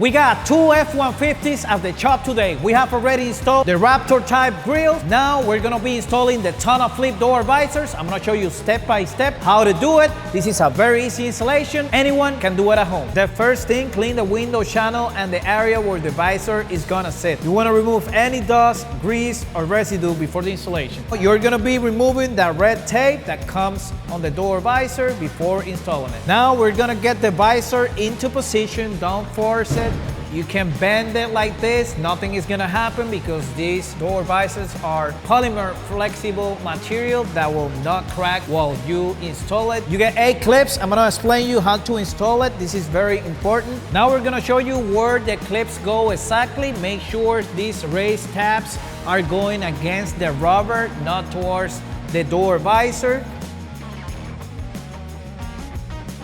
We got two F-150s at the shop today. We have already installed the Raptor type grills. Now we're gonna be installing the TonnoFlip door visors. I'm gonna show you step by step how to do it. This is a very easy installation. Anyone can do it at home. The first thing, clean the window channel and the area where the visor is gonna sit. You wanna remove any dust, grease, or residue before the installation. You're gonna be removing that red tape that comes on the door visor before installing it. Now we're gonna get the visor into position. Don't force it. You can bend it like this, nothing is gonna happen because these door visors are polymer flexible material that will not crack while you install it. You get 8 clips. I'm gonna explain you how to install it. This is very important. Now we're gonna show you where the clips go exactly. Make sure these raised tabs are going against the rubber, not towards the door visor.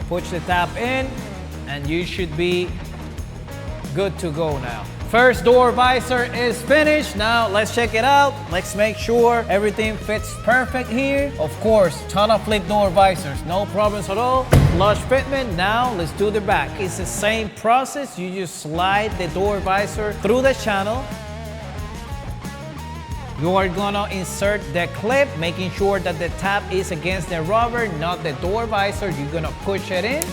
Push the tab in and you should be good to go now. First door visor is finished. Now let's check it out. Let's make sure everything fits perfect here. Of course, TonnoFlip door visors, no problems at all. Flush fitment. Now let's do the back. It's the same process. You just slide the door visor through the channel. You are gonna insert the clip, making sure that the tab is against the rubber, not the door visor. You're gonna push it in.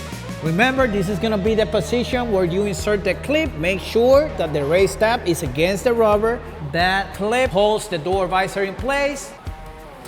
Remember, this is gonna be the position where you insert the clip. Make sure that the raised tab is against the rubber. That clip holds the door visor in place.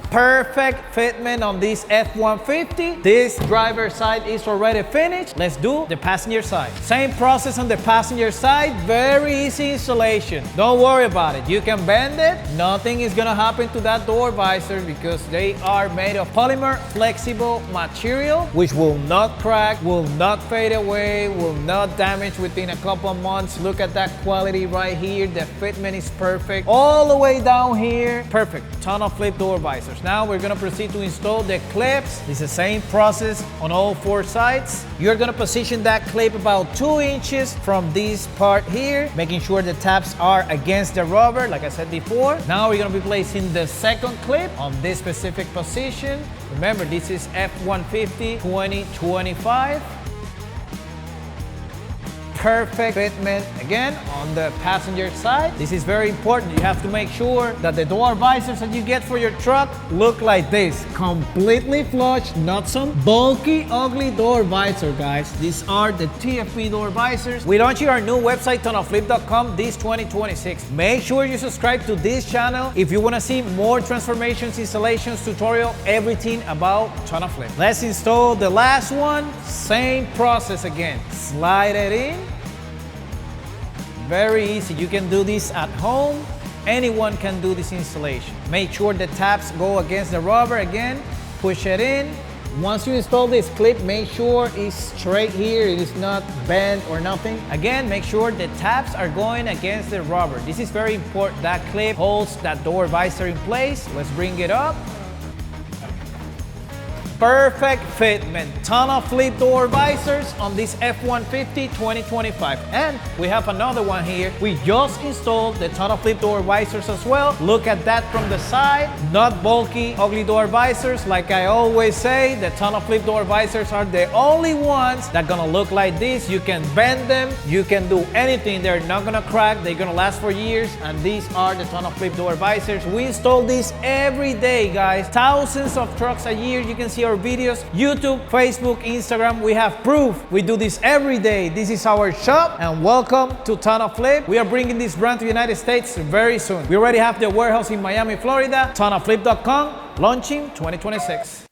Perfect fitment on this F-150. This driver side is already finished. Let's do the passenger side. Same process on the passenger side. Very easy installation. Don't worry about it. You can bend it. Nothing is gonna happen to that door visor because they are made of polymer flexible material, which will not crack, will not fade away, will not damage within a couple of months. Look at that quality right here. The fitment is perfect. All the way down here. Perfect. TonnoFlip door visors. Now we're gonna proceed to install the clips. It's the same process on all 4 sides. You're gonna position that clip about 2 inches from this part here, making sure the tabs are against the rubber, like I said before. Now we're gonna be placing the second clip on this specific position. Remember, this is F-150 2025. Perfect fitment again on the passenger side. This is very important. You have to make sure that the door visors that you get for your truck look like this. Completely flush, not some bulky, ugly door visor, guys. These are the TFP door visors. We're launching our new website, TonnoFlip.com, this 2026. Make sure you subscribe to this channel if you want to see more transformations, installations, tutorial, everything about TonnoFlip. Let's install the last one. Same process again. Slide it in. Very easy. You can do this at home. Anyone can do this installation. Make sure the tabs go against the rubber again. Push it in. Once you install this clip, make sure it's straight here. It is not bent or nothing. Again, make sure the tabs are going against the rubber. This is very important. That clip holds that door visor in place. Let's bring it up. Perfect fitment. TonnoFlip door visors on this F-150 2025. And we have another one here. We just installed the TonnoFlip door visors as well. Look at that from the side. Not bulky, ugly door visors. Like I always say, the TonnoFlip door visors are the only ones that gonna look like this. You can bend them. You can do anything. They're not gonna crack. They're gonna last for years. And these are the TonnoFlip door visors. We install these every day, guys. Thousands of trucks a year. You can see our videos, YouTube, Facebook, Instagram. We have proof. We do this every day. This is our shop and welcome to TonnoFlip. We are bringing this brand to the United States very soon. We already have the warehouse in Miami, Florida. TonnoFlip.com, launching 2026.